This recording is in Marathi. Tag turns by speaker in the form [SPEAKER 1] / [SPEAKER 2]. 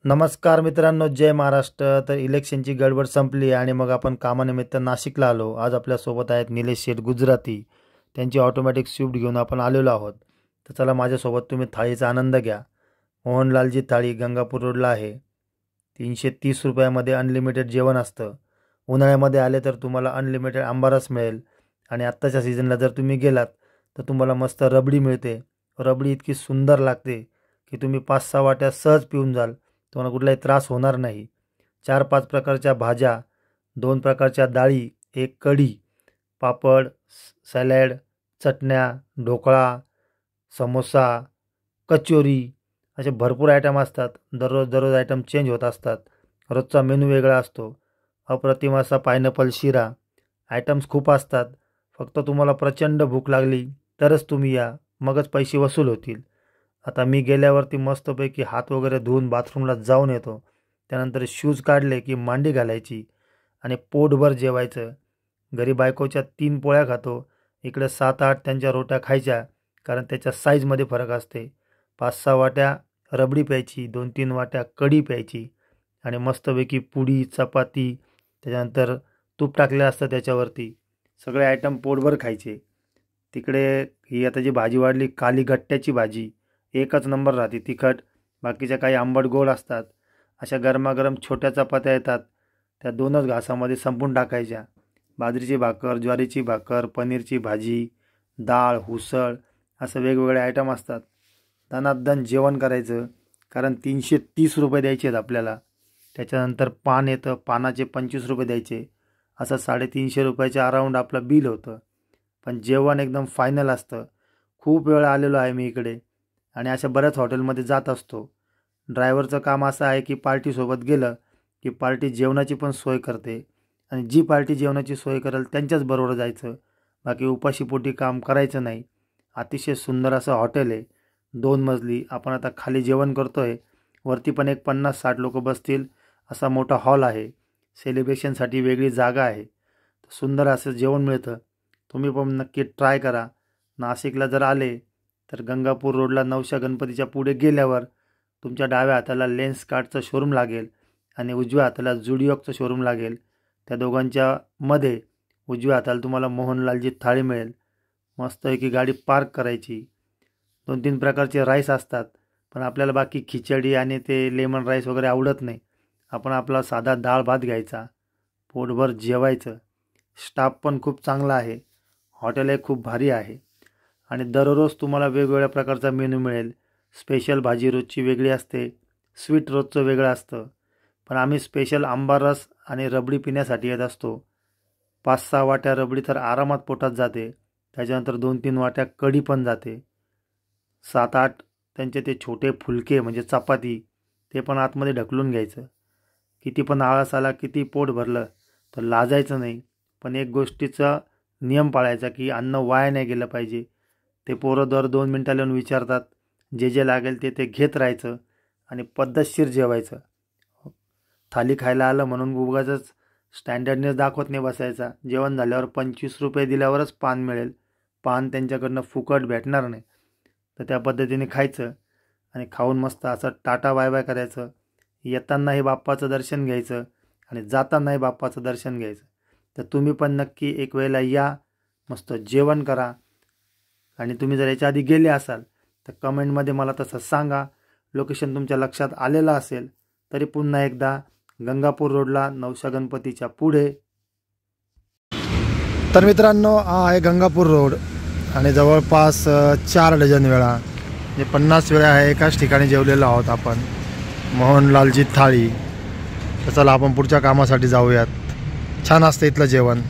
[SPEAKER 1] नमस्कार मित्रांनो, जय महाराष्ट्र। तर इलेक्शनची गडबड संपली आणि मग आपण कामानिमित्त नाशिकला आलो। आज आपल्यासोबत आहेत निलेश शेठ गुजराती, त्यांची ऑटोमॅटिक स्विफ्ट घेऊन आपण आलेलो आहोत। तर चला माझ्यासोबत तुम्ही थाळीचा आनंद घ्या। मोहनलालजी थाळी गंगापूर रोडला आहे। 330 रुपयामध्ये अनलिमिटेड जेवण असतं। उन्हाळ्यामध्ये आले तर तुम्हाला अनलिमिटेड आंबारस मिळेल आणि आत्ताच्या सीझनला जर तुम्ही गेलात तर तुम्हाला मस्त रबडी मिळते। रबडी इतकी सुंदर लागते की तुम्ही 5-6 वाट्या सहज पिऊन जाल, तुम्हाला कुठलाही त्रास होणार नाही। 4-5 प्रकारच्या भाज्या, 2 प्रकारच्या डाळी, एक कढी, पापड, सॅलड, चटण्या, ढोकळा, समोसा, कचोरी असे भरपूर आयटम असतात। दररोज आयटम चेंज होत असतात। रोजचा मेनू वेगळा असतो। अप्रतिम असा पायनॅपल शिरा, आयटम्स खूप असतात। फक्त तुम्हाला प्रचंड भूक लागली तरच तुम्ही या, मगच पैसे वसूल होतील। आता मी गेल्यावरती मस्तपैकी हात वगैरे धुवून बाथरूमला जाऊन येतो। त्यानंतर शूज काढले की मांडी घालायची आणि पोटभर जेवायचं। घरी बायकोच्या 3 पोळ्या खातो, इकडे 7-8 त्यांच्या रोट्या खायच्या, कारण त्याच्या साईजमध्ये फरक असते। 5-6 वाट्या रबडी प्यायची, 2-3 वाट्या कढी प्यायची आणि मस्तपैकी पुडी, चपाती, त्याच्यानंतर तूप टाकले असतं त्याच्यावरती, सगळे आयटम पोटभर खायचे। तिकडे ही आता जी भाजी वाढली, काली गट्ट्याची भाजी एकच नंबर राहते तिखट, बाकीच्या काही आंबट गोड असतात। अशा गरमागरम छोट्या चपात्या येतात, त्या 2च घासामध्ये संपून टाकायच्या। बाजरीची भाकर, ज्वारीची भाकर, पनीरची भाजी, डाळ, उसळ असं वेगवेगळे आयटम असतात। दणादण जेवण करायचं, कारण 330 रुपये द्यायचे आहेत आपल्याला। त्याच्यानंतर पान येतं, पानाचे 25 रुपये द्यायचे, असं 350 रुपयाच्या अराऊंड आपलं बिल होतं। पण जेवण एकदम फायनल असतं। खूप वेळ आलेलो आहे मी इकडे आणि अशा बऱ्याच हॉटेलमध्ये जात असतो। ड्रायव्हरचं काम असं आहे की पार्टीसोबत गेलं की पार्टी जेवणाची पण सोय करते आणि जी पार्टी जेवणाची सोय करेल त्यांच्याच बरोबर जायचं, बाकी उपाशीपोटी काम करायचं नाही। अतिशय सुंदर असं हॉटेल आहे, 2 मजली। आपण आता खाली जेवण करतो आहे, वरती पण एक 50-60 लोक बसतील असा मोठा हॉल आहे। सेलिब्रेशनसाठी वेगळी जागा आहे। सुंदर असं जेवण मिळतं, तुम्ही पण नक्की ट्राय करा। नाशिकला जर आले तर गंगापूर रोडला नवशा गणपतीच्या पुढे गेल्यावर तुमच्या डाव्या हाताला लेन्सकार्टचं शोरूम लागेल आणि उजव्या हाताला जुडिओचं शोरूम लागेल। त्या दोघांच्या मध्ये उजव्या हाताला तुम्हाला मोहनलालजी थाळी मिळेल। मस्तपैकी गाडी पार्क करायची। 2-3 प्रकारचे राईस असतात, पण आपल्याला बाकी खिचडी आणि ते लेमन राईस वगैरे आवडत नाही। आपण आपला साधा डाळ भात घ्यायचा, पोटभर जेवायचं। स्टाफ पण खूप चांगला आहे, हॉटेल खूप भारी आहे आणि दररोज तुम्हाला वेगवेगळ्या प्रकारचा मेनू मिळेल। स्पेशल भाजी रोजची वेगळी असते, स्वीट रोजचं वेगळं असतं, पण आम्ही स्पेशल आंबारस आणि रबडी पिण्यासाठी येत असतो। 5-6 वाट्या रबडी तर आरामात पोटात जाते, त्याच्यानंतर 2-3 वाट्या कढी पण जाते। 7-8 त्यांचे ते छोटे फुलके म्हणजे चपाती, ते पण आतमध्ये ढकलून घ्यायचं। किती पण आळस आला, किती पोट भरलं तर लाजायचं नाही, पण एक गोष्टीचा नियम पाळायचा की अन्न वाया नाही गेलं पाहिजे। ते पोरं दर 2 मिनिटाला येऊन विचारतात, जे लागेल ते घेत राहायचं आणि पद्धतशीर जेवायचं। थाली खायला आलं म्हणून उगाचच स्टँडर्डनेस दाखवत नाही बसायचा। जेवण झाल्यावर 25 रुपये दिल्यावरच पान मिळेल, पान त्यांच्याकडनं फुकट भेटणार नाही। तर त्या पद्धतीने खायचं आणि खाऊन मस्त असं टाटा बाय बाय करायचं। येतानाही बाप्पाचं दर्शन घ्यायचं आणि जातानाही बाप्पाचं दर्शन घ्यायचं। तर तुम्ही पण नक्की एक वेळेला या, मस्त जेवण करा। आणि तुम्ही जर याच्या आधी गेले असाल तर कमेंटमध्ये मला तसं सांगा। लोकेशन तुमच्या लक्षात आलेलं असेल तरी पुन्हा एकदा गंगापूर रोडला नवशा गणपतीच्या पुढे। तर मित्रांनो, हा आहे गंगापूर रोड आणि जवळपास 4 डझन वेळा म्हणजे 50 वेळा आहे एकाच ठिकाणी जेवलेलो आहोत आपण, मोहनलालजी थाळी। तर चला आपण पुढच्या कामासाठी जाऊयात। छान असतं इथलं जेवण।